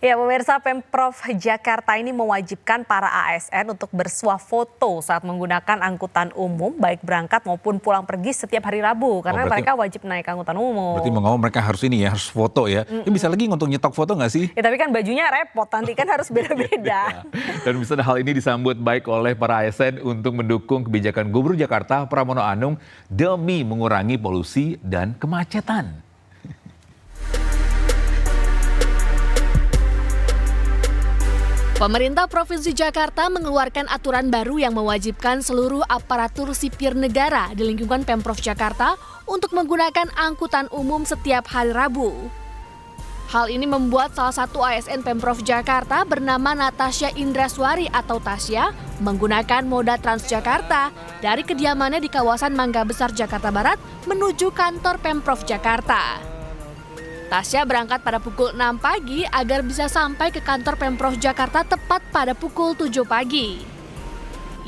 Ya, pemirsa, Pemprov Jakarta ini mewajibkan para ASN untuk bersuah foto saat menggunakan angkutan umum, baik berangkat maupun pulang pergi setiap hari Rabu, karena mereka wajib naik angkutan umum. Berarti mau ngomong mereka harus ini ya, harus foto ya. Bisa lagi untuk nyetok foto nggak sih? Ya, tapi kan bajunya repot, nanti kan harus beda-beda. Dan misalnya hal ini disambut baik oleh para ASN untuk mendukung kebijakan Gubernur Jakarta Pramono Anung demi mengurangi polusi dan kemacetan. Pemerintah Provinsi Jakarta mengeluarkan aturan baru yang mewajibkan seluruh aparatur sipir negara di lingkungan Pemprov Jakarta untuk menggunakan angkutan umum setiap hari Rabu. Hal ini membuat salah satu ASN Pemprov Jakarta bernama Natasha Indraswari atau Tasya menggunakan moda Transjakarta dari kediamannya di kawasan Mangga Besar, Jakarta Barat menuju kantor Pemprov Jakarta. Tasya berangkat pada pukul 6 pagi agar bisa sampai ke kantor Pemprov Jakarta tepat pada pukul 7 pagi.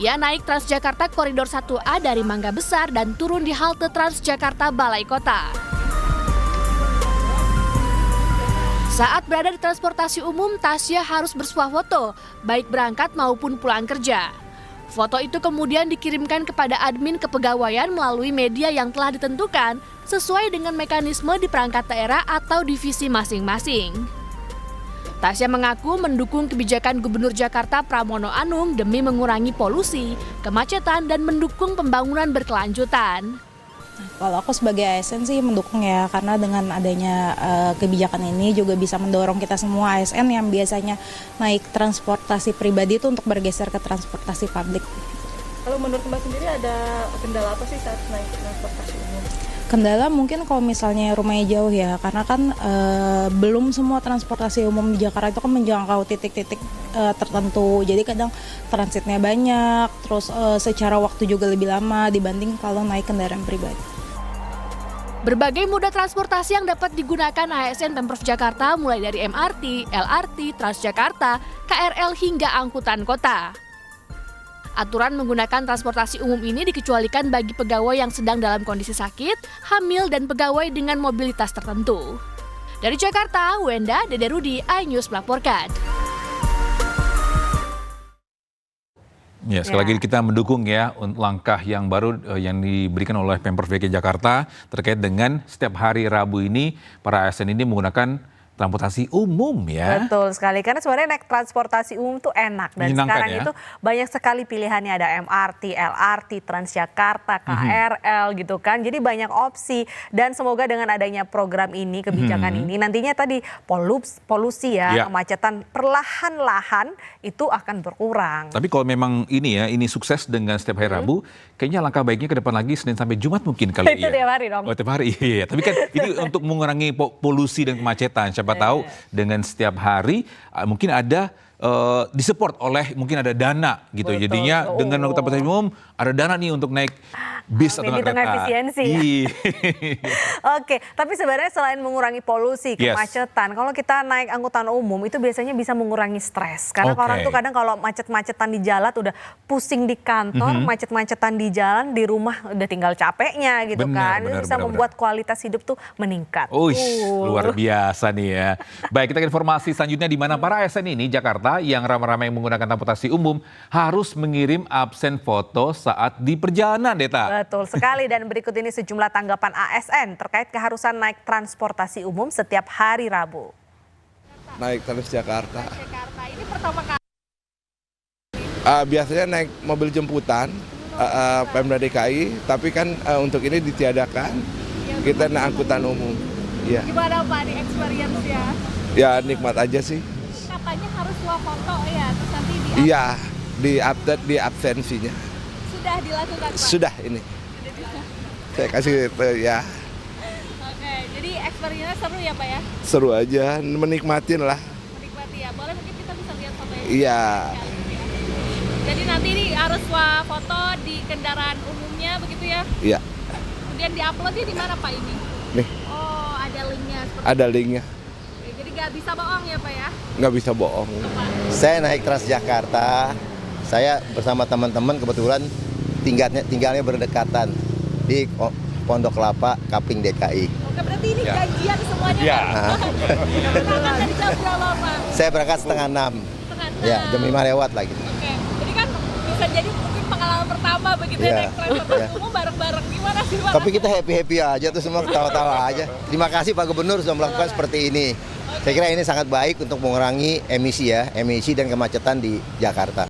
Ia naik Transjakarta Koridor 1A dari Mangga Besar dan turun di halte Transjakarta Balai Kota. Saat berada di transportasi umum, Tasya harus bersuah foto, baik berangkat maupun pulang kerja. Foto itu kemudian dikirimkan kepada admin kepegawaian melalui media yang telah ditentukan sesuai dengan mekanisme di perangkat daerah atau divisi masing-masing. Tasya mengaku mendukung kebijakan Gubernur Jakarta Pramono Anung demi mengurangi polusi, kemacetan, dan mendukung pembangunan berkelanjutan. Kalau aku sebagai ASN sih mendukung ya, karena dengan adanya kebijakan ini juga bisa mendorong kita semua ASN yang biasanya naik transportasi pribadi itu untuk bergeser ke transportasi publik. Kalau menurut Mbak sendiri ada kendala apa sih saat naik transportasi umum? Kendala mungkin kalau misalnya rumahnya jauh ya, karena kan belum semua transportasi umum di Jakarta itu kan menjangkau titik-titik tertentu. Jadi kadang transitnya banyak, terus secara waktu juga lebih lama dibanding kalau naik kendaraan pribadi. Berbagai moda transportasi yang dapat digunakan ASN Pemprov Jakarta mulai dari MRT, LRT, Transjakarta, KRL hingga angkutan kota. Aturan menggunakan transportasi umum ini dikecualikan bagi pegawai yang sedang dalam kondisi sakit, hamil, dan pegawai dengan mobilitas tertentu. Dari Jakarta, Wenda Dede Rudi, iNews melaporkan. Ya, sekali lagi kita mendukung ya langkah yang baru yang diberikan oleh Pemprov DKI Jakarta terkait dengan setiap hari Rabu ini para ASN ini menggunakan transportasi umum ya. Betul sekali, karena sebenarnya naik transportasi umum tuh enak. Dan sekarang ya? itu banyak sekali pilihannya, ada MRT, LRT, Transjakarta, KRL gitu kan. Jadi banyak opsi, dan semoga dengan adanya program ini, kebijakan ini, nantinya tadi polusi ya, kemacetan perlahan-lahan itu akan berkurang. Tapi kalau memang ini ya, ini sukses dengan setiap hari Rabu, kayaknya langkah baiknya ke depan lagi Senin sampai Jumat mungkin kali ya. Itu tiap hari dong. Oh, tiap hari, iya. Tapi kan ini untuk mengurangi polusi dan kemacetan. Siapa tahu dengan setiap hari mungkin ada disupport oleh mungkin ada dana gitu. Betul. Jadinya dengan transportasi umum ada dana nih untuk naik bis atau kereta. Efisiensi ya. Oke, tapi sebenarnya selain mengurangi polusi, kemacetan, kalau kita naik angkutan umum itu biasanya bisa mengurangi stres. Karena orang tuh kadang kalau macet-macetan di jalan udah pusing di kantor, macet-macetan di jalan, di rumah udah tinggal capeknya gitu kan. Itu bisa membuat kualitas hidup tuh meningkat. Luar biasa nih ya. Baik, kita ke informasi selanjutnya di mana para ASN ini Jakarta yang ramai-ramai menggunakan transportasi umum harus mengirim absen foto saat di perjalanan, Deta. Betul sekali, dan berikut ini sejumlah tanggapan ASN terkait keharusan naik transportasi umum setiap hari Rabu. Naik Transjakarta. Transjakarta ini pertama kali. Biasanya naik mobil jemputan Pemda DKI, tapi kan untuk ini ditiadakan. Kita naik angkutan umum. Ya. Gimana Pak di experience ya? Ya nikmat aja sih. Katanya harus suah foto ya, terus nanti Iya, di-update di absensinya. Sudah dilakukan Pak? Sudah ini. Saya kasih ya. Oke, jadi experience-nya seru ya Pak ya? Seru aja, menikmatin lah. Menikmati ya, boleh mungkin kita bisa lihat fotonya? Iya. Jadi nanti ini harus foto di kendaraan umumnya begitu ya? Iya. Kemudian di-uploadnya di mana Pak ini? Nih. Oh, ada linknya. Ada linknya. Oke, jadi nggak bisa bohong ya Pak ya? Nggak bisa bohong. Saya naik Transjakarta, saya bersama teman-teman kebetulan tinggalnya berdekatan di Pondok Kelapa, Kaping DKI. Oke, berarti ini janjian semuanya Ya. Pak? Berangkat dari jam berapa Pak? Saya berangkat setengah 6. Setengah Ya, 6. jam 5 lewat lagi. Oke, jadi kan bisa jadi mungkin pengalaman pertama begitu Iya, naik transportasi iya. umum bareng-bareng. Gimana sih Pak? Tapi kita happy-happy aja tuh, semua ketawa-tawa aja. Terima kasih Pak Gubernur sudah melakukan seperti ini. Saya kira ini sangat baik untuk mengurangi emisi dan kemacetan di Jakarta.